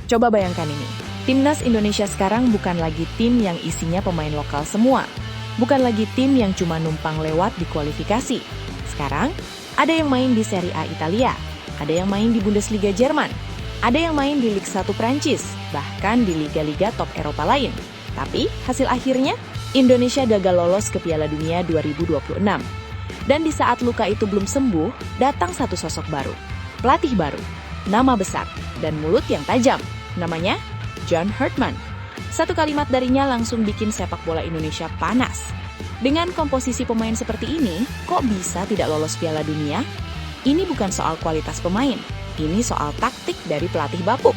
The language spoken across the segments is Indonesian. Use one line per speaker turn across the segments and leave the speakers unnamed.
Coba bayangkan ini, Timnas Indonesia sekarang bukan lagi tim yang isinya pemain lokal semua. Bukan lagi tim yang cuma numpang lewat di kualifikasi. Sekarang, ada yang main di Serie A Italia, ada yang main di Bundesliga Jerman, ada yang main di Liga 1 Prancis, bahkan di liga-liga top Eropa lain. Tapi, hasil akhirnya, Indonesia gagal lolos ke Piala Dunia 2026. Dan di saat luka itu belum sembuh, datang satu sosok baru. Pelatih baru, nama besar, dan mulut yang tajam. Namanya John Herdman. Satu kalimat darinya langsung bikin sepak bola Indonesia panas. Dengan komposisi pemain seperti ini, kok bisa tidak lolos Piala Dunia? Ini bukan soal kualitas pemain, ini soal taktik dari pelatih bapuk.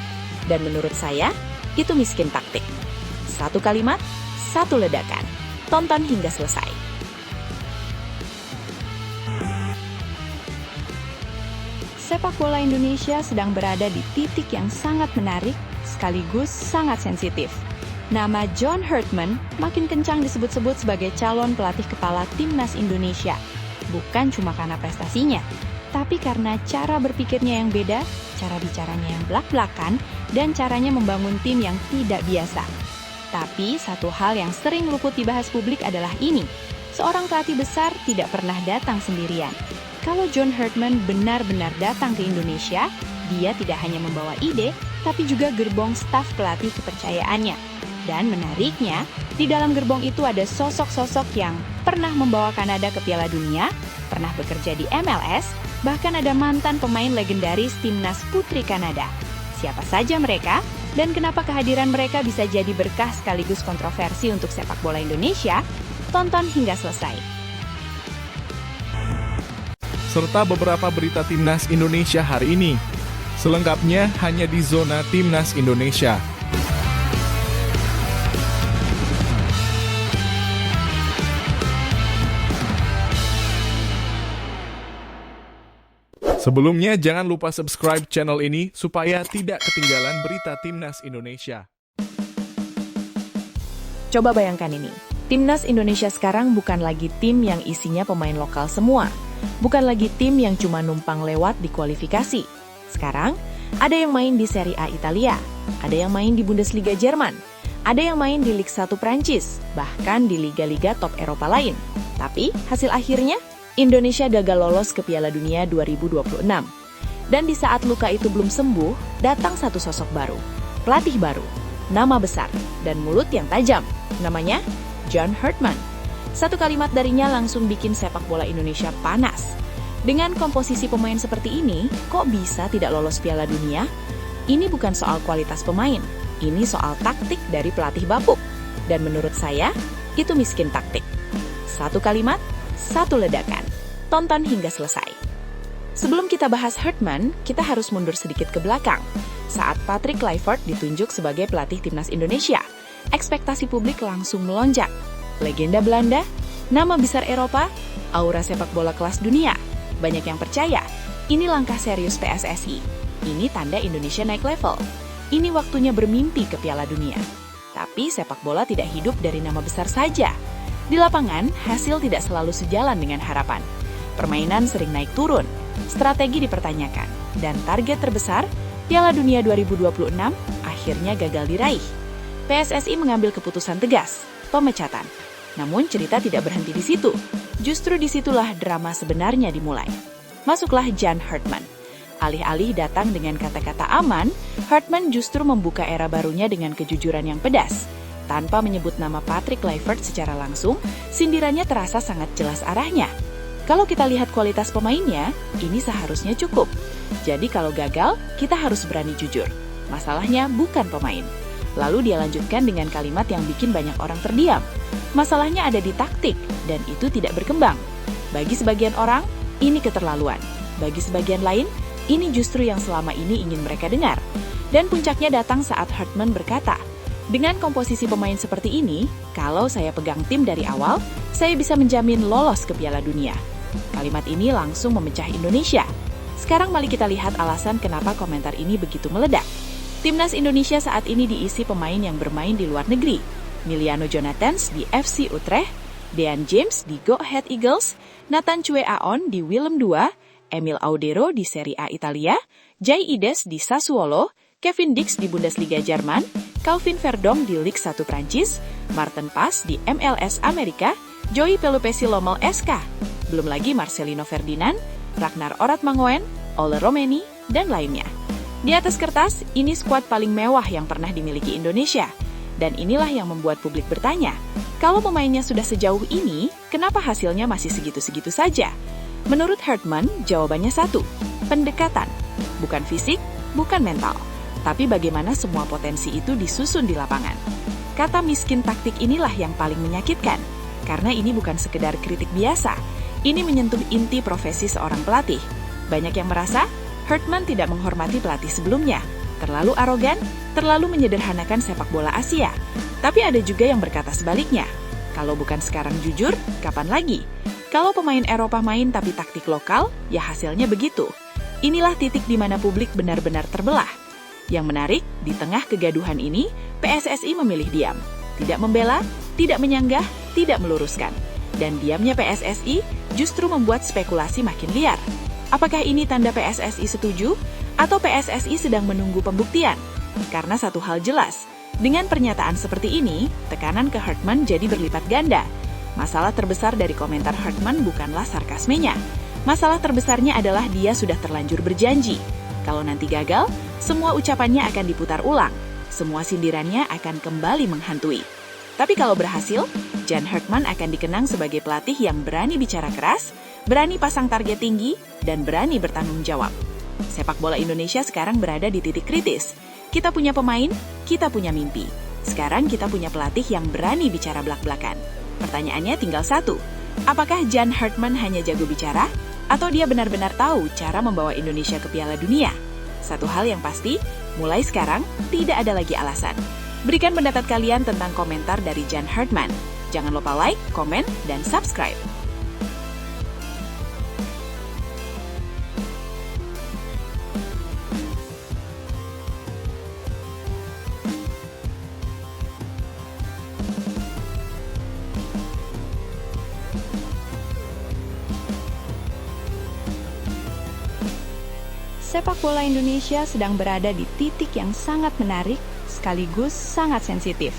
Dan menurut saya, itu miskin taktik. Satu kalimat, satu ledakan. Tonton hingga selesai. Sepak bola Indonesia sedang berada di titik yang sangat menarik, sekaligus sangat sensitif. Nama John Herdman makin kencang disebut-sebut sebagai calon pelatih kepala Timnas Indonesia. Bukan cuma karena prestasinya, tapi karena cara berpikirnya yang beda, cara bicaranya yang belak-belakan, dan caranya membangun tim yang tidak biasa. Tapi satu hal yang sering luput dibahas publik adalah ini. Seorang pelatih besar tidak pernah datang sendirian. Kalau John Herdman benar-benar datang ke Indonesia, dia tidak hanya membawa ide, tapi juga gerbong staf pelatih kepercayaannya. Dan menariknya, di dalam gerbong itu ada sosok-sosok yang pernah membawa Kanada ke Piala Dunia, pernah bekerja di MLS, bahkan ada mantan pemain legendaris Timnas Putri Kanada. Siapa saja mereka, dan kenapa kehadiran mereka bisa jadi berkah sekaligus kontroversi untuk sepak bola Indonesia? Tonton hingga selesai.
Serta beberapa berita Timnas Indonesia hari ini. Selengkapnya hanya di Zona Timnas Indonesia. Sebelumnya, jangan lupa subscribe channel ini supaya tidak ketinggalan berita Timnas Indonesia.
Coba bayangkan ini, Timnas Indonesia sekarang bukan lagi tim yang isinya pemain lokal semua. Bukan lagi tim yang cuma numpang lewat di kualifikasi. Sekarang, ada yang main di Serie A Italia, ada yang main di Bundesliga Jerman, ada yang main di Liga 1 Prancis, bahkan di liga-liga top Eropa lain. Tapi, hasil akhirnya, Indonesia gagal lolos ke Piala Dunia 2026. Dan di saat luka itu belum sembuh, datang satu sosok baru. Pelatih baru, nama besar, dan mulut yang tajam. Namanya John Herdman. Satu kalimat darinya langsung bikin sepak bola Indonesia panas. Dengan komposisi pemain seperti ini, kok bisa tidak lolos Piala Dunia? Ini bukan soal kualitas pemain, ini soal taktik dari pelatih bapuk. Dan menurut saya, itu miskin taktik. Satu kalimat, satu ledakan. Tonton hingga selesai. Sebelum kita bahas Herdman, kita harus mundur sedikit ke belakang. Saat Patrick Kluivert ditunjuk sebagai pelatih Timnas Indonesia, ekspektasi publik langsung melonjak. Legenda Belanda, nama besar Eropa, aura sepak bola kelas dunia. Banyak yang percaya, ini langkah serius PSSI. Ini tanda Indonesia naik level. Ini waktunya bermimpi ke Piala Dunia. Tapi sepak bola tidak hidup dari nama besar saja. Di lapangan, hasil tidak selalu sejalan dengan harapan. Permainan sering naik turun, strategi dipertanyakan, dan target terbesar, Piala Dunia 2026, akhirnya gagal diraih. PSSI mengambil keputusan tegas, pemecatan. Namun cerita tidak berhenti di situ. Justru disitulah drama sebenarnya dimulai. Masuklah John Herdman. Alih-alih datang dengan kata-kata aman, Herdman justru membuka era barunya dengan kejujuran yang pedas. Tanpa menyebut nama Patrick Kluivert secara langsung, sindirannya terasa sangat jelas arahnya. Kalau kita lihat kualitas pemainnya, ini seharusnya cukup. Jadi kalau gagal, kita harus berani jujur. Masalahnya bukan pemain. Lalu dia lanjutkan dengan kalimat yang bikin banyak orang terdiam. Masalahnya ada di taktik, dan itu tidak berkembang. Bagi sebagian orang, ini keterlaluan. Bagi sebagian lain, ini justru yang selama ini ingin mereka dengar. Dan puncaknya datang saat Herdman berkata, dengan komposisi pemain seperti ini, kalau saya pegang tim dari awal, saya bisa menjamin lolos ke Piala Dunia. Kalimat ini langsung memecah Indonesia. Sekarang mari kita lihat alasan kenapa komentar ini begitu meledak. Timnas Indonesia saat ini diisi pemain yang bermain di luar negeri. Miliano Jonathans di FC Utrecht, Dean James di Go Ahead Eagles, Nathan Chue Aon di Willem II, Emil Audero di Serie A Italia, Jai Ides di Sassuolo, Kevin Dix di Bundesliga Jerman, Calvin Verdong di Ligue 1 Prancis, Martin Pas di MLS Amerika, Joey Pelupesi Lommel SK, belum lagi Marcelino Ferdinand, Ragnar Oratmangoen, Ole Romeni, dan lainnya. Di atas kertas, ini skuad paling mewah yang pernah dimiliki Indonesia. Dan inilah yang membuat publik bertanya, kalau pemainnya sudah sejauh ini, kenapa hasilnya masih segitu-segitu saja? Menurut Hartman, jawabannya satu, pendekatan. Bukan fisik, bukan mental. Tapi bagaimana semua potensi itu disusun di lapangan. Kata miskin taktik inilah yang paling menyakitkan. Karena ini bukan sekedar kritik biasa. Ini menyentuh inti profesi seorang pelatih. Banyak yang merasa, Hartman tidak menghormati pelatih sebelumnya. Terlalu arogan, terlalu menyederhanakan sepak bola Asia. Tapi ada juga yang berkata sebaliknya. Kalau bukan sekarang jujur, kapan lagi? Kalau pemain Eropa main tapi taktik lokal, ya hasilnya begitu. Inilah titik di mana publik benar-benar terbelah. Yang menarik, di tengah kegaduhan ini, PSSI memilih diam. Tidak membela, tidak menyanggah, tidak meluruskan. Dan diamnya PSSI justru membuat spekulasi makin liar. Apakah ini tanda PSSI setuju? Atau PSSI sedang menunggu pembuktian? Karena satu hal jelas, dengan pernyataan seperti ini, tekanan ke Hartman jadi berlipat ganda. Masalah terbesar dari komentar Hartman bukanlah sarkasmenya. Masalah terbesarnya adalah dia sudah terlanjur berjanji. Kalau nanti gagal, semua ucapannya akan diputar ulang. Semua sindirannya akan kembali menghantui. Tapi kalau berhasil, Jan Hartman akan dikenang sebagai pelatih yang berani bicara keras, berani pasang target tinggi, dan berani bertanggung jawab. Sepak bola Indonesia sekarang berada di titik kritis. Kita punya pemain, kita punya mimpi. Sekarang kita punya pelatih yang berani bicara blak-blakan. Pertanyaannya tinggal satu, apakah Jan Hartman hanya jago bicara? Atau dia benar-benar tahu cara membawa Indonesia ke Piala Dunia? Satu hal yang pasti, mulai sekarang tidak ada lagi alasan. Berikan pendapat kalian tentang komentar dari Jan Hartman. Jangan lupa like, komen, dan subscribe.
Sepak bola Indonesia sedang berada di titik yang sangat menarik, sekaligus sangat sensitif.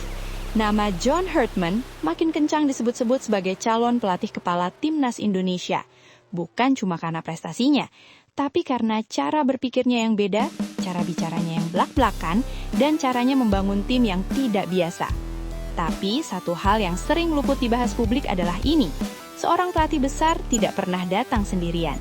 Nama John Hartman makin kencang disebut-sebut sebagai calon pelatih kepala Timnas Indonesia. Bukan cuma karena prestasinya, tapi karena cara berpikirnya yang beda, cara bicaranya yang blak-blakan, dan caranya membangun tim yang tidak biasa. Tapi satu hal yang sering luput dibahas publik adalah ini. Seorang pelatih besar tidak pernah datang sendirian.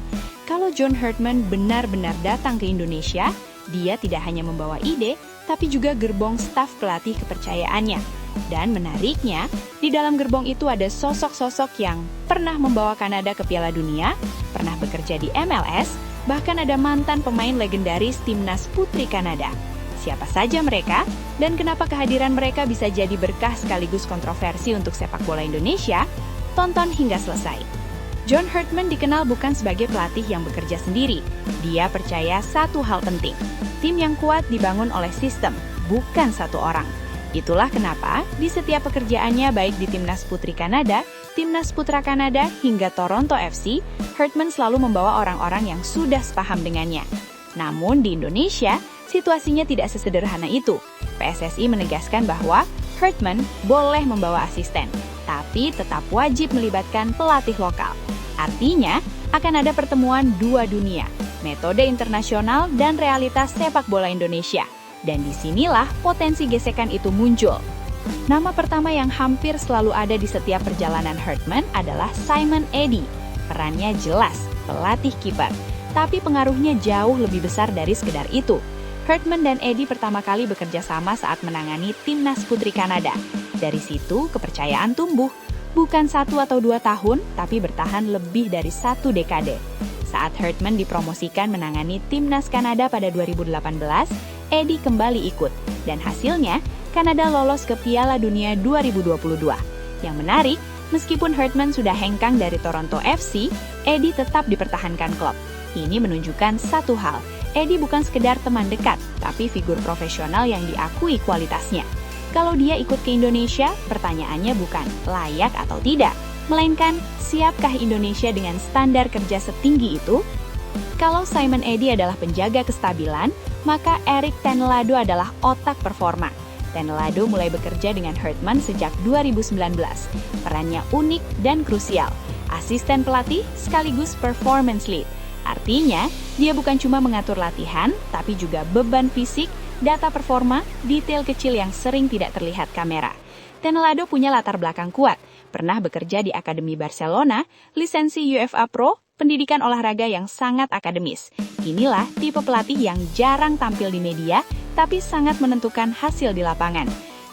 Kalau John Hartman benar-benar datang ke Indonesia, dia tidak hanya membawa ide, tapi juga gerbong staf pelatih kepercayaannya. Dan menariknya, di dalam gerbong itu ada sosok-sosok yang pernah membawa Kanada ke Piala Dunia, pernah bekerja di MLS, bahkan ada mantan pemain legendaris Timnas Putri Kanada. Siapa saja mereka, dan kenapa kehadiran mereka bisa jadi berkah sekaligus kontroversi untuk sepak bola Indonesia? Tonton hingga selesai. John Hartman dikenal bukan sebagai pelatih yang bekerja sendiri. Dia percaya satu hal penting. Tim yang kuat dibangun oleh sistem, bukan satu orang. Itulah kenapa di setiap pekerjaannya baik di Timnas Putri Kanada, Timnas Putra Kanada, hingga Toronto FC, Hartman selalu membawa orang-orang yang sudah sepaham dengannya. Namun di Indonesia, situasinya tidak sesederhana itu. PSSI menegaskan bahwa Hartman boleh membawa asisten, tapi tetap wajib melibatkan pelatih lokal. Artinya, akan ada pertemuan dua dunia, metode internasional dan realitas sepak bola Indonesia. Dan disinilah potensi gesekan itu muncul. Nama pertama yang hampir selalu ada di setiap perjalanan Hartman adalah Simon Eddy. Perannya jelas, pelatih kiper. Tapi pengaruhnya jauh lebih besar dari sekedar itu. Hartman dan Eddy pertama kali bekerja sama saat menangani Timnas Putri Kanada. Dari situ, kepercayaan tumbuh. Bukan 1 atau 2 tahun, tapi bertahan lebih dari 1 dekade. Saat Hartman dipromosikan menangani Timnas Kanada pada 2018, Eddy kembali ikut. Dan hasilnya, Kanada lolos ke Piala Dunia 2022. Yang menarik, meskipun Hartman sudah hengkang dari Toronto FC, Eddy tetap dipertahankan klub. Ini menunjukkan satu hal, Eddy bukan sekedar teman dekat, tapi figur profesional yang diakui kualitasnya. Kalau dia ikut ke Indonesia, pertanyaannya bukan layak atau tidak, melainkan siapkah Indonesia dengan standar kerja setinggi itu? Kalau Simon Eddy adalah penjaga kestabilan, maka Erik ten Lado adalah otak performa. Ten Lado mulai bekerja dengan Hartman sejak 2019. Perannya unik dan krusial. Asisten pelatih sekaligus performance lead. Artinya, dia bukan cuma mengatur latihan, tapi juga beban fisik, data performa, detail kecil yang sering tidak terlihat kamera. Ten Lado punya latar belakang kuat. Pernah bekerja di Akademi Barcelona, lisensi UEFA Pro, pendidikan olahraga yang sangat akademis. Inilah tipe pelatih yang jarang tampil di media, tapi sangat menentukan hasil di lapangan.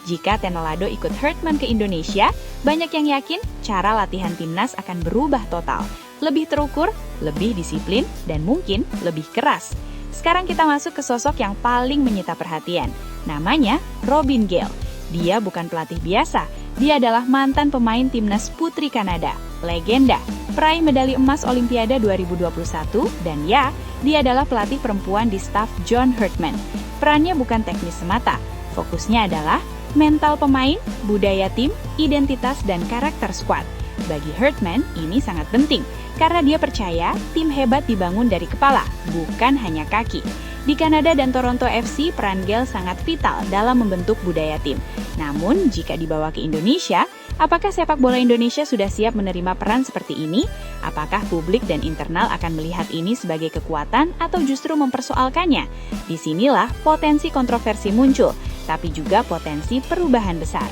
Jika Ten Lado ikut Hartman ke Indonesia, banyak yang yakin cara latihan timnas akan berubah total. Lebih terukur, lebih disiplin, dan mungkin lebih keras. Sekarang kita masuk ke sosok yang paling menyita perhatian. Namanya Robin Gale. Dia bukan pelatih biasa. Dia adalah mantan pemain timnas putri Kanada, legenda, peraih medali emas Olimpiade 2021, dan ya, dia adalah pelatih perempuan di staf John Hartman. Perannya bukan teknis semata, fokusnya adalah mental pemain, budaya tim, identitas, dan karakter skuad. Bagi Hartman, ini sangat penting, karena dia percaya tim hebat dibangun dari kepala, bukan hanya kaki. Di Kanada dan Toronto FC, peran Gale sangat vital dalam membentuk budaya tim. Namun, jika dibawa ke Indonesia, apakah sepak bola Indonesia sudah siap menerima peran seperti ini? Apakah publik dan internal akan melihat ini sebagai kekuatan atau justru mempersoalkannya? Disinilah potensi kontroversi muncul, tapi juga potensi perubahan besar.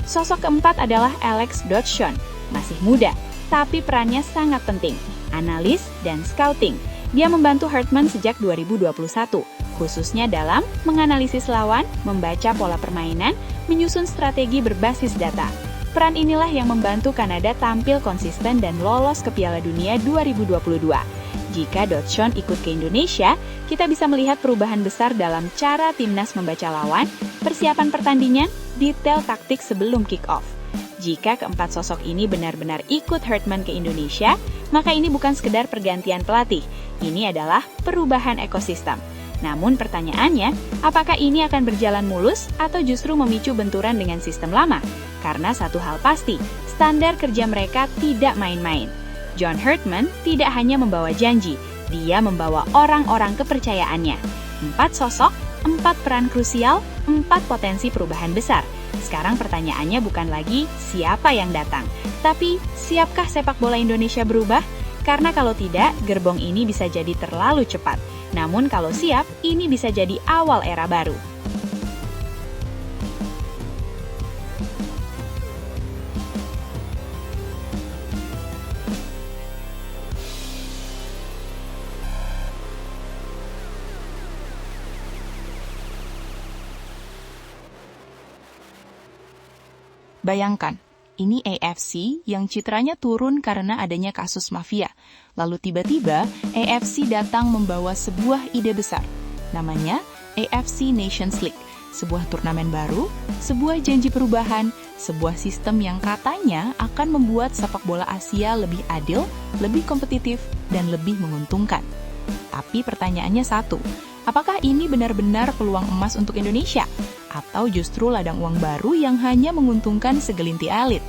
Sosok keempat adalah Alex Dodson, masih muda, tapi perannya sangat penting, analis dan scouting. Dia membantu Hartman sejak 2021, khususnya dalam menganalisis lawan, membaca pola permainan, menyusun strategi berbasis data. Peran inilah yang membantu Kanada tampil konsisten dan lolos ke Piala Dunia 2022. Jika Dodson ikut ke Indonesia, kita bisa melihat perubahan besar dalam cara timnas membaca lawan, persiapan pertandingan, detail taktik sebelum kick-off. Jika keempat sosok ini benar-benar ikut Hartman ke Indonesia, maka ini bukan sekedar pergantian pelatih. Ini adalah perubahan ekosistem. Namun pertanyaannya, apakah ini akan berjalan mulus atau justru memicu benturan dengan sistem lama? Karena satu hal pasti, standar kerja mereka tidak main-main. John Hartman tidak hanya membawa janji, dia membawa orang-orang kepercayaannya. 4 sosok, 4 peran krusial, 4 potensi perubahan besar. Sekarang pertanyaannya bukan lagi siapa yang datang, tapi siapkah sepak bola Indonesia berubah? Karena kalau tidak, gerbong ini bisa jadi terlalu cepat. Namun kalau siap, ini bisa jadi awal era baru.
Bayangkan, ini AFC yang citranya turun karena adanya kasus mafia. Lalu tiba-tiba AFC datang membawa sebuah ide besar. Namanya AFC Nations League. Sebuah turnamen baru, sebuah janji perubahan, sebuah sistem yang katanya akan membuat sepak bola Asia lebih adil, lebih kompetitif, dan lebih menguntungkan. Tapi pertanyaannya satu, apakah ini benar-benar peluang emas untuk Indonesia? Atau justru ladang uang baru yang hanya menguntungkan segelintir elit?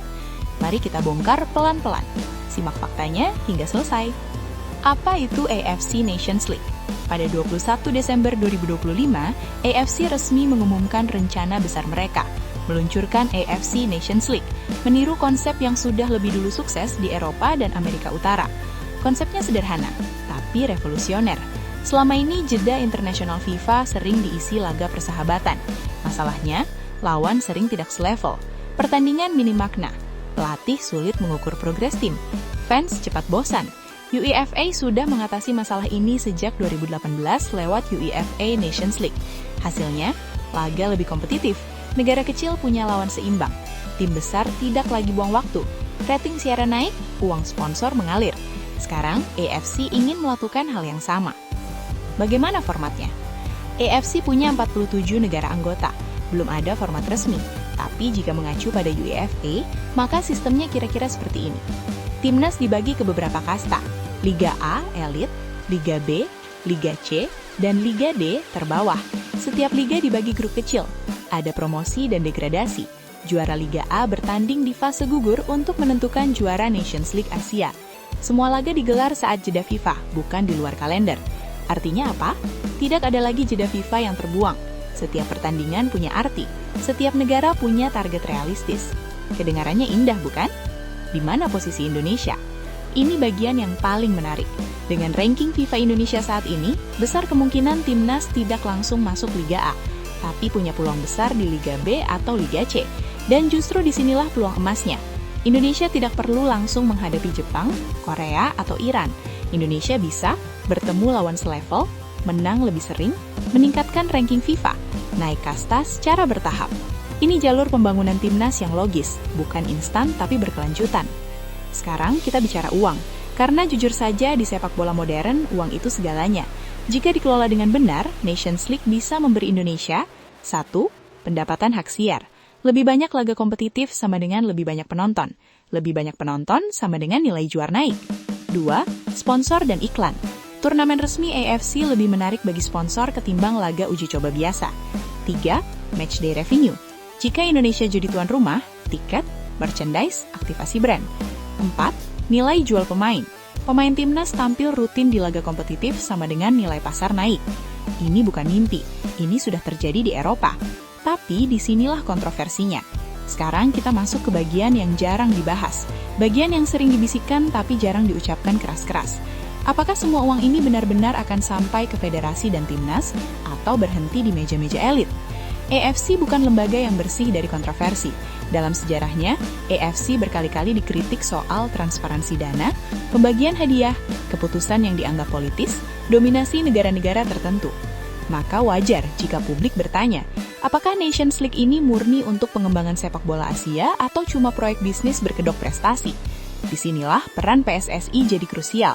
Mari kita bongkar pelan-pelan. Simak faktanya hingga selesai. Apa itu AFC Nations League? Pada 21 Desember 2025, AFC resmi mengumumkan rencana besar mereka, meluncurkan AFC Nations League, meniru konsep yang sudah lebih dulu sukses di Eropa dan Amerika Utara. Konsepnya sederhana, tapi revolusioner. Selama ini, jeda internasional FIFA sering diisi laga persahabatan. Masalahnya, lawan sering tidak selevel. Pertandingan minim makna. Pelatih sulit mengukur progres tim. Fans cepat bosan. UEFA sudah mengatasi masalah ini sejak 2018 lewat UEFA Nations League. Hasilnya, laga lebih kompetitif. Negara kecil punya lawan seimbang. Tim besar tidak lagi buang waktu. Rating siaran naik, uang sponsor mengalir. Sekarang, AFC ingin melakukan hal yang sama. Bagaimana formatnya? AFC punya 47 negara anggota, belum ada format resmi. Tapi jika mengacu pada UEFA, maka sistemnya kira-kira seperti ini. Timnas dibagi ke beberapa kasta, Liga A, Elit, Liga B, Liga C, dan Liga D terbawah. Setiap liga dibagi grup kecil, ada promosi dan degradasi. Juara Liga A bertanding di fase gugur untuk menentukan juara Nations League Asia. Semua laga digelar saat jeda FIFA, bukan di luar kalender.
Artinya apa? Tidak ada lagi jeda FIFA yang terbuang. Setiap pertandingan punya arti. Setiap negara punya target realistis. Kedengarannya indah, bukan? Di mana posisi Indonesia? Ini bagian yang paling menarik. Dengan ranking FIFA Indonesia saat ini, besar kemungkinan timnas tidak langsung masuk Liga A, tapi punya peluang besar di Liga B atau Liga C. Dan justru disinilah peluang emasnya. Indonesia tidak perlu langsung menghadapi Jepang, Korea, atau Iran. Indonesia bisa bertemu lawan selevel, menang lebih sering, meningkatkan ranking FIFA, naik kasta secara bertahap. Ini jalur pembangunan timnas yang logis, bukan instan tapi berkelanjutan. Sekarang kita bicara uang, karena jujur saja di sepak bola modern, uang itu segalanya. Jika dikelola dengan benar, Nations League bisa memberi Indonesia 1. Pendapatan hak siar. Lebih banyak laga kompetitif sama dengan lebih banyak penonton. Lebih banyak penonton sama dengan nilai juara naik. 2. Sponsor dan iklan. Turnamen resmi AFC lebih menarik bagi sponsor ketimbang laga uji coba biasa. 3. Matchday revenue. Jika Indonesia jadi tuan rumah, tiket, merchandise, aktivasi brand. 4. Nilai jual pemain. Pemain timnas tampil rutin di laga kompetitif sama dengan nilai pasar naik. Ini bukan mimpi, ini sudah terjadi di Eropa. Tapi disinilah kontroversinya. Sekarang kita masuk ke bagian yang jarang dibahas. Bagian yang sering dibisikkan tapi jarang diucapkan keras-keras. Apakah semua uang ini benar-benar akan sampai ke federasi dan timnas atau berhenti di meja-meja elit? AFC bukan lembaga yang bersih dari kontroversi. Dalam sejarahnya, AFC berkali-kali dikritik soal transparansi dana, pembagian hadiah, keputusan yang dianggap politis, dominasi negara-negara tertentu. Maka wajar jika publik bertanya, apakah Nations League ini murni untuk pengembangan sepak bola Asia atau cuma proyek bisnis berkedok prestasi? Disinilah peran PSSI jadi krusial.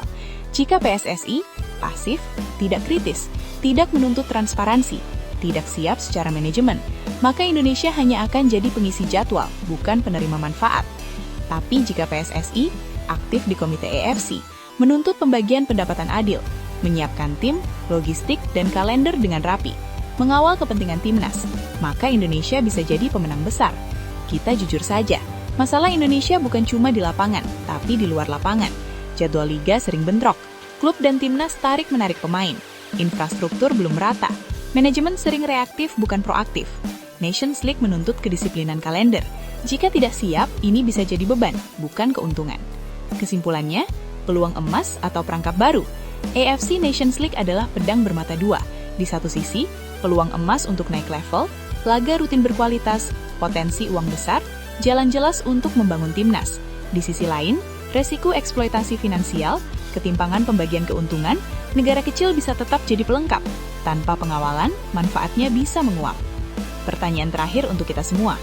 Jika PSSI pasif, tidak kritis, tidak menuntut transparansi, tidak siap secara manajemen, maka Indonesia hanya akan jadi pengisi jadwal, bukan penerima manfaat. Tapi jika PSSI aktif di Komite AFC, menuntut pembagian pendapatan adil, menyiapkan tim, logistik, dan kalender dengan rapi, mengawal kepentingan timnas, maka Indonesia bisa jadi pemenang besar. Kita jujur saja, masalah Indonesia bukan cuma di lapangan, tapi di luar lapangan. Jadwal liga sering bentrok, klub dan timnas tarik-menarik pemain, infrastruktur belum merata, manajemen sering reaktif bukan proaktif. Nations League menuntut kedisiplinan kalender. Jika tidak siap, ini bisa jadi beban, bukan keuntungan. Kesimpulannya, peluang emas atau perangkap baru. AFC Nations League adalah pedang bermata dua. Di satu sisi, peluang emas untuk naik level, laga rutin berkualitas, potensi uang besar, jalan jelas untuk membangun timnas. Di sisi lain, resiko eksploitasi finansial, ketimpangan pembagian keuntungan, negara kecil bisa tetap jadi pelengkap. Tanpa pengawalan, manfaatnya bisa menguap. Pertanyaan terakhir untuk kita semua,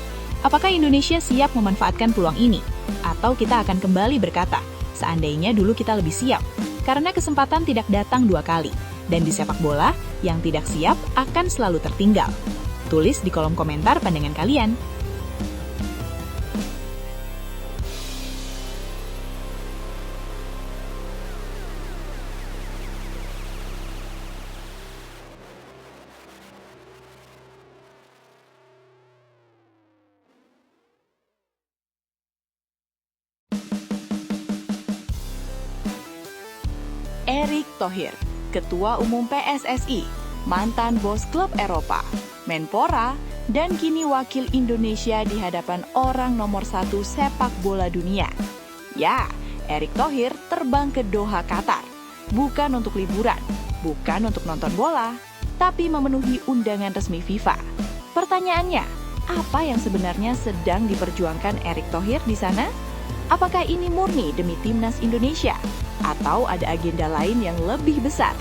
apakah Indonesia siap memanfaatkan peluang ini? Atau kita akan kembali berkata, seandainya dulu kita lebih siap, karena kesempatan tidak datang dua kali, dan di sepak bola, yang tidak siap akan selalu tertinggal. Tulis di kolom komentar pandangan kalian.
Erick Thohir, Ketua Umum PSSI, mantan bos klub Eropa, Menpora, dan kini wakil Indonesia di hadapan orang nomor 1 sepak bola dunia. Ya, Erick Thohir terbang ke Doha, Qatar. Bukan untuk liburan, bukan untuk nonton bola, tapi memenuhi undangan resmi FIFA. Pertanyaannya, apa yang sebenarnya sedang diperjuangkan Erick Thohir di sana? Apakah ini murni demi timnas Indonesia? Atau ada agenda lain yang lebih besar?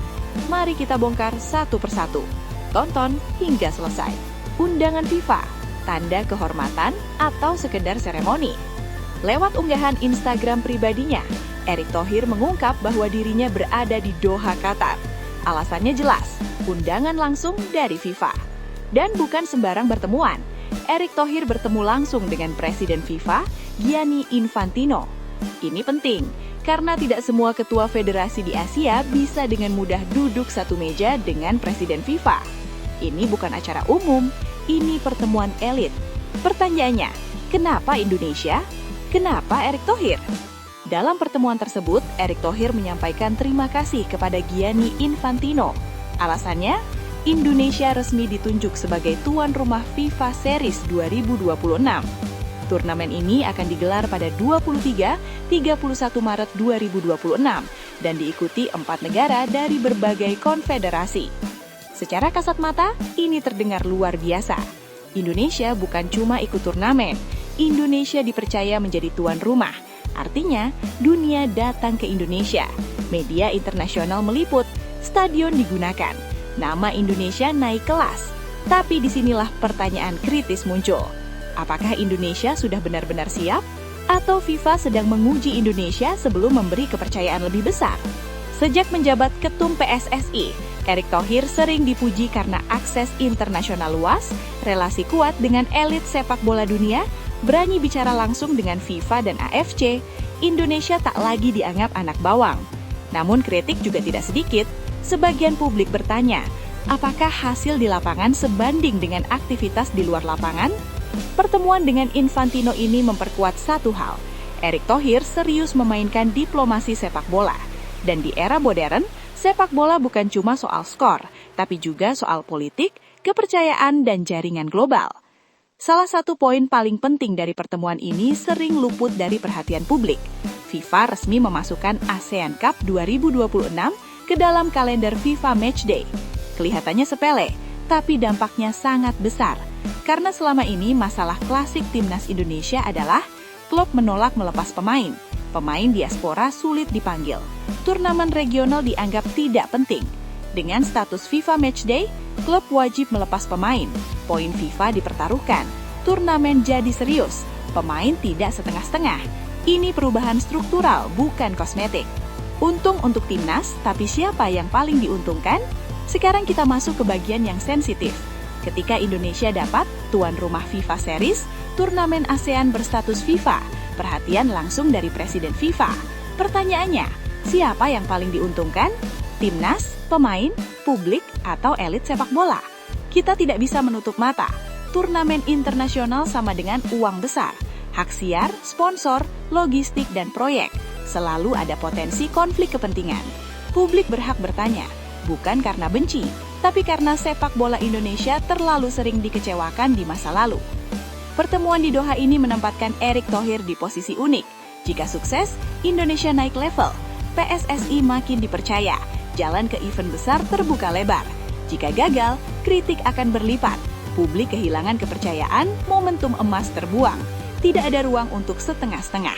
Mari kita bongkar satu persatu. Tonton hingga selesai. Undangan FIFA, tanda kehormatan atau sekedar seremoni? Lewat unggahan Instagram pribadinya, Erick Thohir mengungkap bahwa dirinya berada di Doha, Qatar. Alasannya jelas, undangan langsung dari FIFA. Dan bukan sembarang pertemuan. Erick Thohir bertemu langsung dengan Presiden FIFA, Gianni Infantino. Ini penting, karena tidak semua ketua federasi di Asia bisa dengan mudah duduk satu meja dengan Presiden FIFA. Ini bukan acara umum, ini pertemuan elit. Pertanyaannya, kenapa Indonesia? Kenapa Erick Thohir?
Dalam pertemuan tersebut, Erick Thohir menyampaikan terima kasih kepada Gianni Infantino. Alasannya, Indonesia resmi ditunjuk sebagai tuan rumah FIFA Series 2026. Turnamen ini akan digelar pada 23-31 Maret 2026 dan diikuti 4 negara dari berbagai konfederasi. Secara kasat mata, ini terdengar luar biasa. Indonesia bukan cuma ikut turnamen, Indonesia dipercaya menjadi tuan rumah. Artinya, dunia datang ke Indonesia. Media internasional meliput, stadion digunakan. Nama Indonesia naik kelas. Tapi disinilah pertanyaan kritis muncul. Apakah Indonesia sudah benar-benar siap? Atau FIFA sedang menguji Indonesia sebelum memberi kepercayaan lebih besar? Sejak menjabat Ketum PSSI, Erick Thohir sering dipuji karena akses internasional luas, relasi kuat dengan elit sepak bola dunia, berani bicara langsung dengan FIFA dan AFC, Indonesia tak lagi dianggap anak bawang. Namun kritik juga tidak sedikit. Sebagian publik bertanya, apakah hasil di lapangan sebanding dengan aktivitas di luar lapangan? Pertemuan dengan Infantino ini memperkuat satu hal. Erick Thohir serius memainkan diplomasi sepak bola. Dan di era modern, sepak bola bukan cuma soal skor, tapi juga soal politik, kepercayaan, dan jaringan global. Salah satu poin paling penting dari pertemuan ini sering luput dari perhatian publik. FIFA resmi memasukkan ASEAN Cup 2026 ke dalam kalender FIFA Matchday. Kelihatannya sepele, tapi dampaknya sangat besar. Karena selama ini masalah klasik timnas Indonesia adalah klub menolak melepas pemain. Pemain diaspora sulit dipanggil. Turnamen regional dianggap tidak penting. Dengan status FIFA Matchday, klub wajib melepas pemain. Poin FIFA dipertaruhkan. Turnamen jadi serius. Pemain tidak setengah-setengah. Ini perubahan struktural, bukan kosmetik. Untung untuk timnas, tapi siapa yang paling diuntungkan? Sekarang kita masuk ke bagian yang sensitif. Ketika Indonesia dapat tuan rumah FIFA Series, turnamen ASEAN berstatus FIFA, perhatian langsung dari Presiden FIFA. Pertanyaannya, siapa yang paling diuntungkan? Timnas, pemain, publik, atau elit sepak bola? Kita tidak bisa menutup mata. Turnamen internasional sama dengan uang besar. Hak siar, sponsor, logistik, dan proyek. Selalu ada potensi konflik kepentingan. Publik berhak bertanya, bukan karena benci, tapi karena sepak bola Indonesia terlalu sering dikecewakan di masa lalu. Pertemuan di Doha ini menempatkan Erick Thohir di posisi unik. Jika sukses, Indonesia naik level. PSSI makin dipercaya. Jalan ke event besar terbuka lebar. Jika gagal, kritik akan berlipat. Publik kehilangan kepercayaan, momentum emas terbuang. Tidak ada ruang untuk setengah-setengah.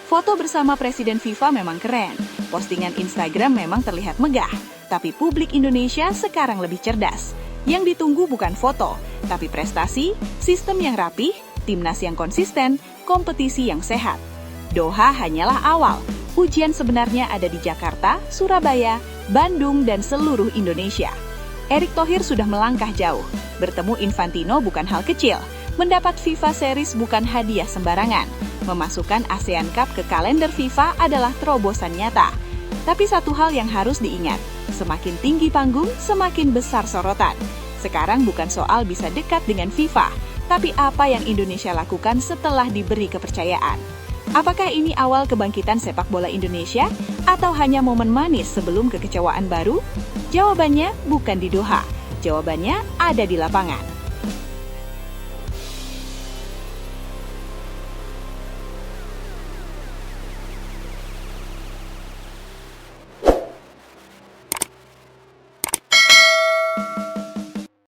Foto bersama Presiden FIFA memang keren. Postingan Instagram memang terlihat megah. Tapi publik Indonesia sekarang lebih cerdas. Yang ditunggu bukan foto, tapi prestasi, sistem yang rapih, timnas yang konsisten, kompetisi yang sehat. Doha hanyalah awal. Ujian sebenarnya ada di Jakarta, Surabaya, Bandung, dan seluruh Indonesia. Erick Thohir sudah melangkah jauh. Bertemu Infantino bukan hal kecil. Mendapat FIFA Series bukan hadiah sembarangan. Memasukkan ASEAN Cup ke kalender FIFA adalah terobosan nyata. Tapi satu hal yang harus diingat, semakin tinggi panggung, semakin besar sorotan. Sekarang bukan soal bisa dekat dengan FIFA, tapi apa yang Indonesia lakukan setelah diberi kepercayaan. Apakah ini awal kebangkitan sepak bola Indonesia, atau hanya momen manis sebelum kekecewaan baru? Jawabannya bukan di Doha, jawabannya ada di lapangan.